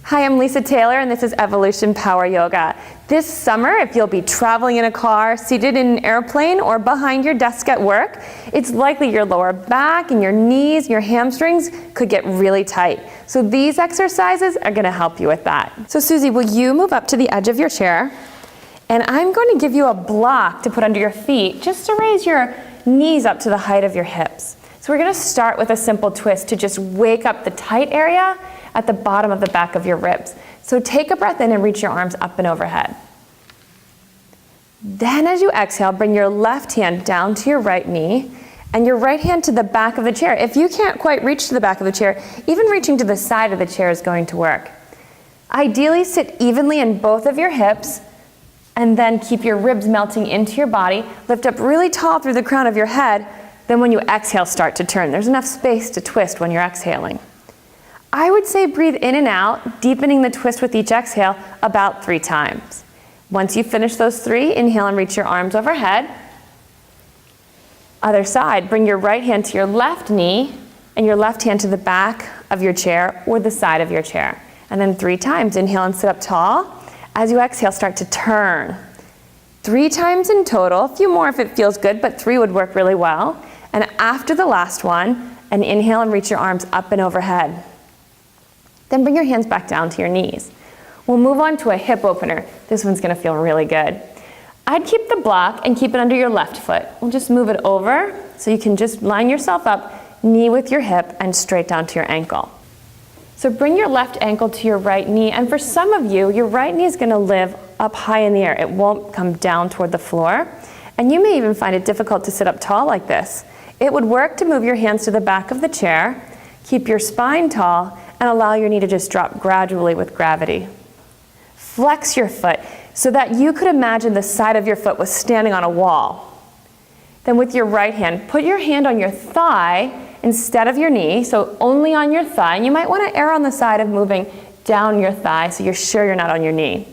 Hi, I'm Lisa Taylor and this is Evolution Power Yoga. This summer, if you'll be traveling in a car, seated in an airplane, or behind your desk at work, it's likely your lower back and your knees, your hamstrings could get really tight. So these exercises are going to help you with that. So Susie, will you move up to the edge of your chair? And I'm going to give you a block to put under your feet just to raise your knees up to the height of your hips. So we're going to start with a simple twist to just wake up the tight area at the bottom of the back of your ribs. So take a breath in and reach your arms up and overhead. Then as you exhale, bring your left hand down to your right knee and your right hand to the back of the chair. If you can't quite reach to the back of the chair, even reaching to the side of the chair is going to work. Ideally, sit evenly in both of your hips and then keep your ribs melting into your body. Lift up really tall through the crown of your head. Then when you exhale, start to turn. There's enough space to twist when you're exhaling. I would say breathe in and out, deepening the twist with each exhale about 3 times. Once you finish those 3, inhale and reach your arms overhead. Other side, bring your right hand to your left knee and your left hand to the back of your chair or the side of your chair. And then 3 times, inhale and sit up tall. As you exhale, start to turn. 3 times in total, a few more if it feels good, but 3 would work really well. And after the last one, and inhale and reach your arms up and overhead. Then bring your hands back down to your knees. We'll move on to a hip opener. This one's gonna feel really good. I'd keep the block and keep it under your left foot. We'll just move it over so you can just line yourself up, knee with your hip and straight down to your ankle. So bring your left ankle to your right knee, and for some of you, your right knee is gonna live up high in the air. It won't come down toward the floor. And you may even find it difficult to sit up tall like this. It would work to move your hands to the back of the chair, keep your spine tall, and allow your knee to just drop gradually with gravity. Flex your foot so that you could imagine the side of your foot was standing on a wall. Then with your right hand, put your hand on your thigh instead of your knee, so only on your thigh. And you might want to err on the side of moving down your thigh so you're sure you're not on your knee.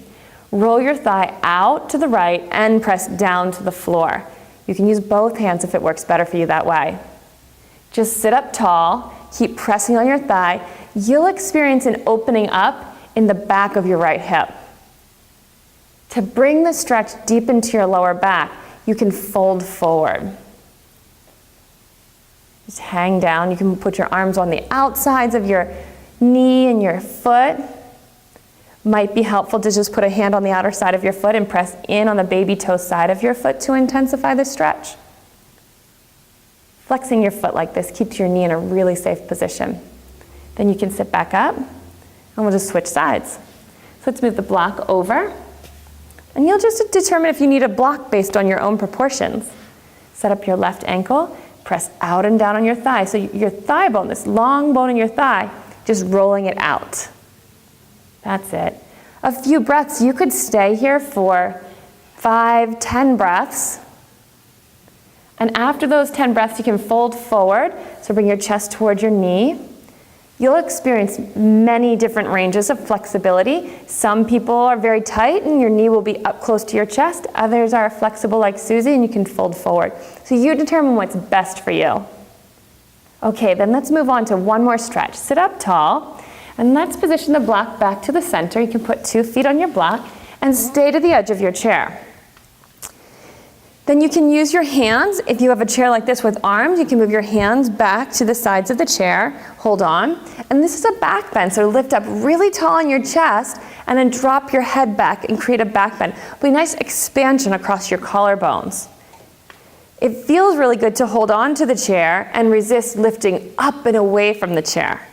Roll your thigh out to the right and press down to the floor. You can use both hands if it works better for you that way. Just sit up tall, keep pressing on your thigh. You'll experience an opening up in the back of your right hip. To bring the stretch deep into your lower back, you can fold forward. Just hang down. You can put your arms on the outsides of your knee and your foot. Might be helpful to just put a hand on the outer side of your foot and press in on the baby toe side of your foot to intensify the stretch. Flexing your foot like this keeps your knee in a really safe position. Then you can sit back up, and we'll just switch sides. So let's move the block over, and you'll just determine if you need a block based on your own proportions. Set up your left ankle, press out and down on your thigh. So your thigh bone, this long bone in your thigh, just rolling it out. That's it. A few breaths. You could stay here for 5, 10 breaths. And after those 10 breaths, you can fold forward. So bring your chest towards your knee. You'll experience many different ranges of flexibility. Some people are very tight and your knee will be up close to your chest. Others are flexible like Susie and you can fold forward. So you determine what's best for you. Okay, then let's move on to one more stretch. Sit up tall and let's position the block back to the center. You can put 2 feet on your block and stay to the edge of your chair. Then you can use your hands. If you have a chair like this with arms, you can move your hands back to the sides of the chair. Hold on. And this is a back bend, so lift up really tall on your chest and then drop your head back and create a back bend. It'll be a nice expansion across your collarbones. It feels really good to hold on to the chair and resist lifting up and away from the chair.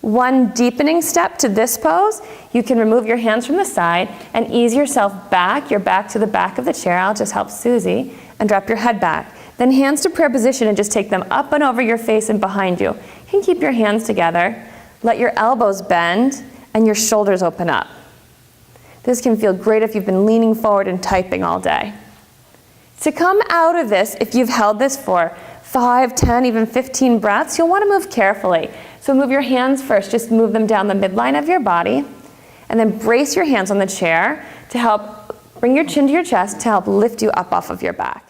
One deepening step to this pose, you can remove your hands from the side and ease yourself back, your back to the back of the chair. I'll just help Susie, and drop your head back. Then hands to prayer position and just take them up and over your face and behind you. You can keep your hands together. Let your elbows bend and your shoulders open up. This can feel great if you've been leaning forward and typing all day. To come out of this, if you've held this for 5, 10, even 15 breaths, you'll want to move carefully. So move your hands first, just move them down the midline of your body, and then brace your hands on the chair to help bring your chin to your chest to help lift you up off of your back.